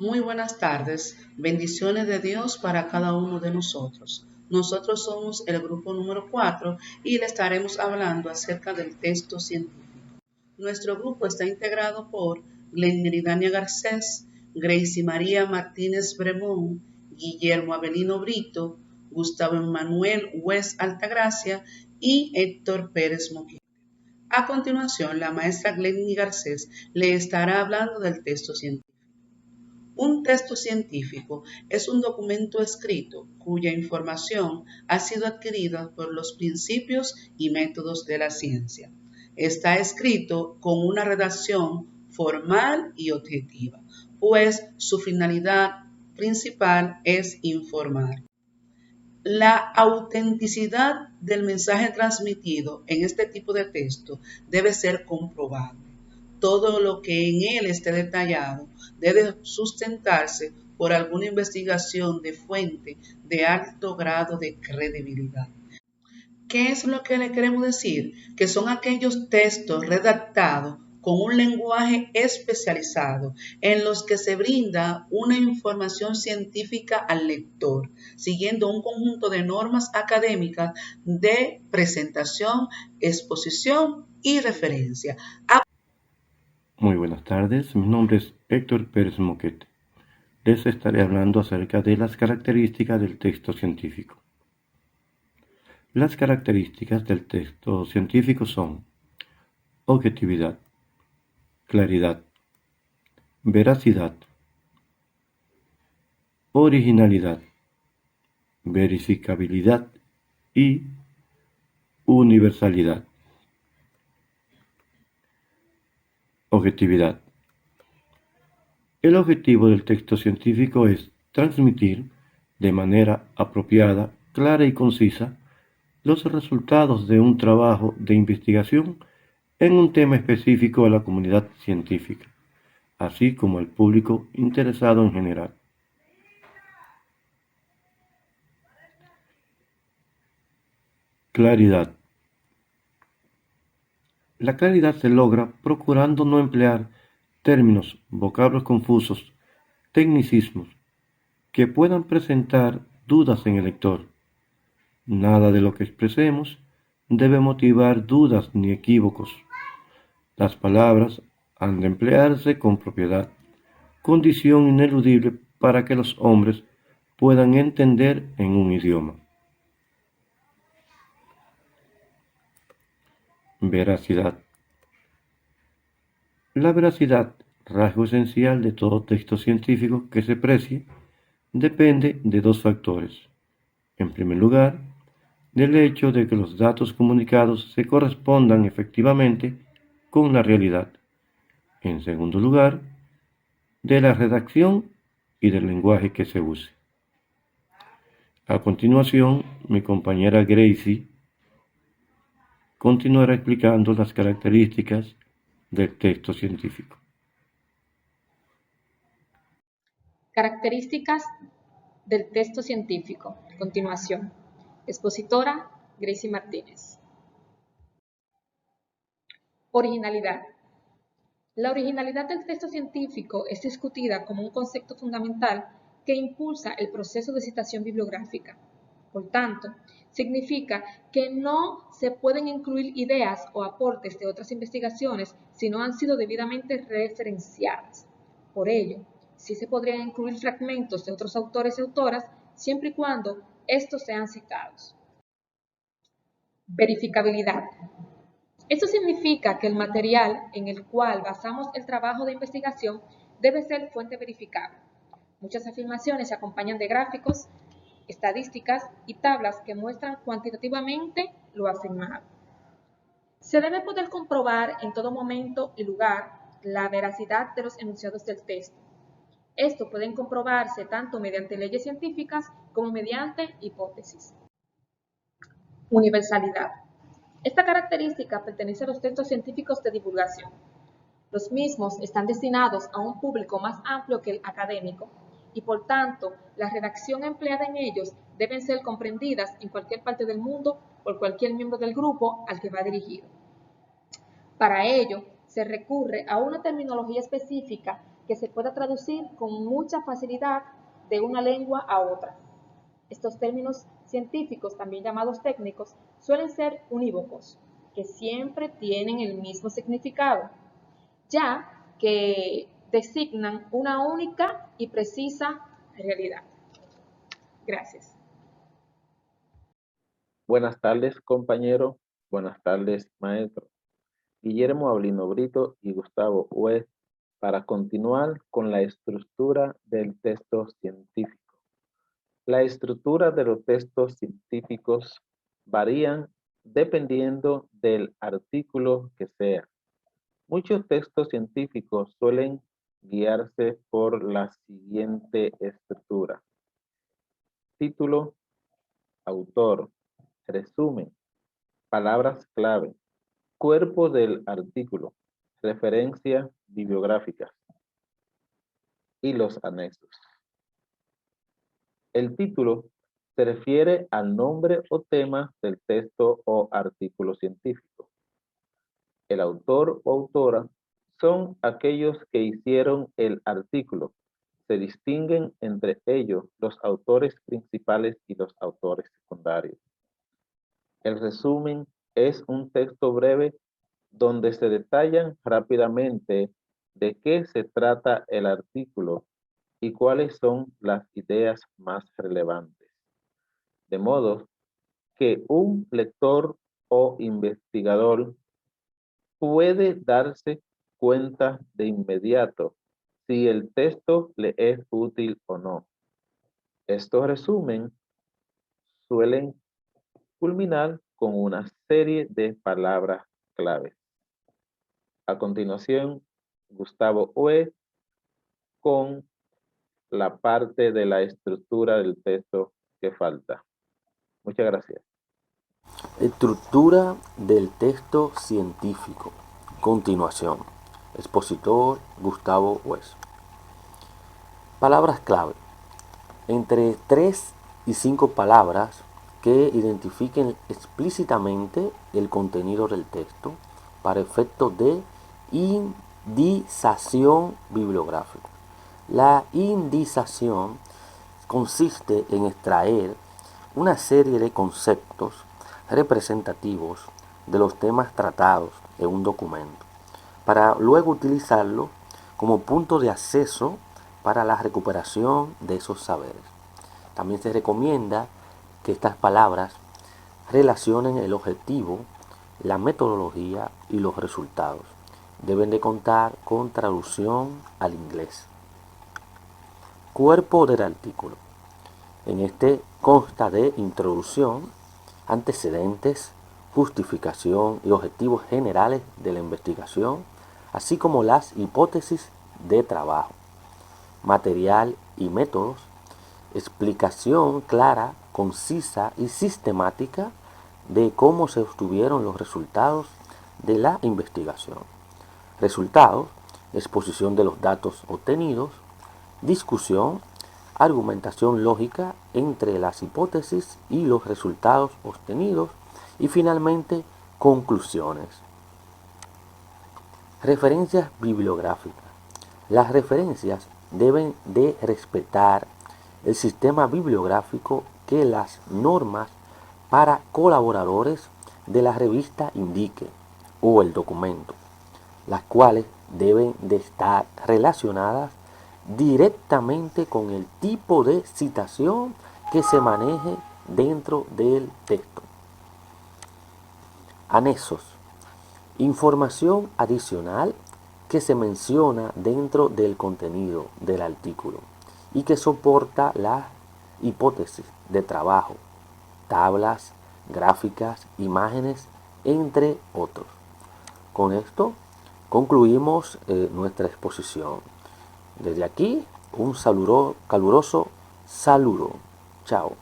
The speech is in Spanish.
Muy buenas tardes, bendiciones de Dios para cada uno de nosotros. Nosotros somos el grupo número 4 y le estaremos hablando acerca del texto científico. Nuestro grupo está integrado por Glenmeridania Garcés, Gracie María Martínez Bremón, Guillermo Avelino Brito, Gustavo Emanuel West Altagracia y Héctor Pérez Moquete. A continuación, la maestra Glenny Garcés le estará hablando del texto científico. Un texto científico es un documento escrito cuya información ha sido adquirida por los principios y métodos de la ciencia. Está escrito con una redacción formal y objetiva, pues su finalidad principal es informar. La autenticidad del mensaje transmitido en este tipo de texto debe ser comprobable. Todo lo que en él esté detallado debe sustentarse por alguna investigación de fuente de alto grado de credibilidad. ¿Qué es lo que le queremos decir? Que son aquellos textos redactados con un lenguaje especializado en los que se brinda una información científica al lector, siguiendo un conjunto de normas académicas de presentación, exposición y referencia. Muy buenas tardes, mi nombre es Héctor Pérez Moquete. Les estaré hablando acerca de las características del texto científico. Las características del texto científico son objetividad, claridad, veracidad, originalidad, verificabilidad y universalidad. Objetividad. El objetivo del texto científico es transmitir de manera apropiada, clara y concisa los resultados de un trabajo de investigación en un tema específico a la comunidad científica, así como al público interesado en general. Claridad. La claridad se logra procurando no emplear términos, vocablos confusos, tecnicismos, que puedan presentar dudas en el lector. Nada de lo que expresemos debe motivar dudas ni equívocos. Las palabras han de emplearse con propiedad, condición ineludible para que los hombres puedan entender en un idioma. Veracidad. La veracidad, rasgo esencial de todo texto científico que se precie, depende de dos factores. En primer lugar, del hecho de que los datos comunicados se correspondan efectivamente con la realidad. En segundo lugar, de la redacción y del lenguaje que se use. A continuación, mi compañera Gracie continuará explicando las características del texto científico. Características del texto científico. Continuación. Expositora, Gracie Martínez. Originalidad. La originalidad del texto científico es discutida como un concepto fundamental que impulsa el proceso de citación bibliográfica. Por tanto, significa que no se pueden incluir ideas o aportes de otras investigaciones si no han sido debidamente referenciadas. Por ello, sí se podrían incluir fragmentos de otros autores y autoras siempre y cuando estos sean citados. Verificabilidad. Esto significa que el material en el cual basamos el trabajo de investigación debe ser fuente verificable. Muchas afirmaciones se acompañan de gráficos, estadísticas y tablas que muestran cuantitativamente lo afirmado. Se debe poder comprobar en todo momento y lugar la veracidad de los enunciados del texto. Esto puede comprobarse tanto mediante leyes científicas como mediante hipótesis. Universalidad. Esta característica pertenece a los textos científicos de divulgación. Los mismos están destinados a un público más amplio que el académico y, por tanto, la redacción empleada en ellos deben ser comprendidas en cualquier parte del mundo por cualquier miembro del grupo al que va dirigido. Para ello, se recurre a una terminología específica que se pueda traducir con mucha facilidad de una lengua a otra. Estos términos científicos, también llamados técnicos, suelen ser unívocos, que siempre tienen el mismo significado, ya que designan una única y precisa realidad. Gracias. Buenas tardes, compañero. Buenas tardes, maestro. Guillermo Ablino Brito y Gustavo Hues para continuar con la estructura del texto científico. La estructura de los textos científicos varían dependiendo del artículo que sea. Muchos textos científicos suelen guiarse por la siguiente estructura: título, autor, resumen, palabras clave, cuerpo del artículo, referencias bibliográficas y los anexos. El título se refiere al nombre o tema del texto o artículo científico. El autor o autora son aquellos que hicieron el artículo. Se distinguen entre ellos los autores principales y los autores secundarios. El resumen es un texto breve donde se detallan rápidamente de qué se trata el artículo y cuáles son las ideas más relevantes. De modo que un lector o investigador puede darse cuenta de inmediato si el texto le es útil o no. Estos resúmenes suelen culminar con una serie de palabras claves. A continuación, Gustavo Hues con la parte de la estructura del texto que falta. Muchas gracias. Estructura del texto científico. Continuación. Expositor Gustavo Hues. Palabras clave. Entre 3 y 5 palabras que identifiquen explícitamente el contenido del texto para efectos de indización bibliográfica. La indización consiste en extraer una serie de conceptos representativos de los temas tratados en un documento, para luego utilizarlo como punto de acceso para la recuperación de esos saberes. También se recomienda que estas palabras relacionen el objetivo, la metodología y los resultados. Deben de contar con traducción al inglés. Cuerpo del artículo. En este consta de introducción, antecedentes, justificación y objetivos generales de la investigación, así como las hipótesis de trabajo, material y métodos, explicación clara, concisa y sistemática de cómo se obtuvieron los resultados de la investigación. Resultados, exposición de los datos obtenidos, discusión, argumentación lógica entre las hipótesis y los resultados obtenidos y finalmente conclusiones. Referencias bibliográficas. Las referencias deben de respetar el sistema bibliográfico que las normas para colaboradores de la revista indique o el documento, las cuales deben de estar relacionadas directamente con el tipo de citación que se maneje dentro del texto. Anexos. Información adicional que se menciona dentro del contenido del artículo y que soporta la hipótesis de trabajo, tablas, gráficas, imágenes, entre otros. Con esto concluimos nuestra exposición. Desde aquí, un caluroso saludo. Chao.